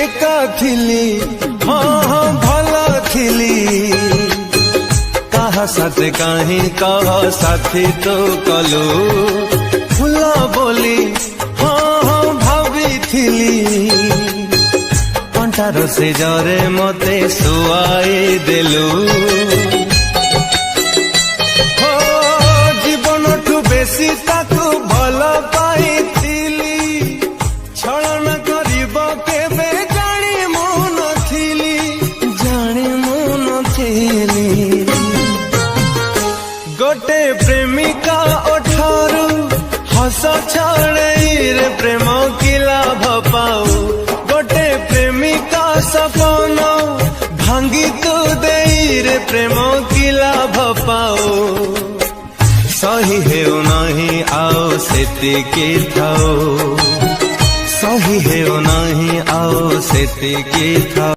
एका थिली हाँ हाँ भला थिली कहा साथे काहे कह साथी तो कलु फुला बोली हाँ हाँ भाभी थिली कंठार से जरे मते सुआई देलु जीवन ठू बेसी ताकू भल पाइथिली छलन करिब केबे जानी मु नथिली गोटे प्रेमिका ओठारू हस छड़े रे प्रेम की लाभ पाऊ गोटे प्रेमिका सपन भांगी तू दे रे प्रेम की लाभ पाऊ सही हेउ नहीं आओ सेतिकी थाओ सही हेउ नहीं आओ सेतिकी थाओ।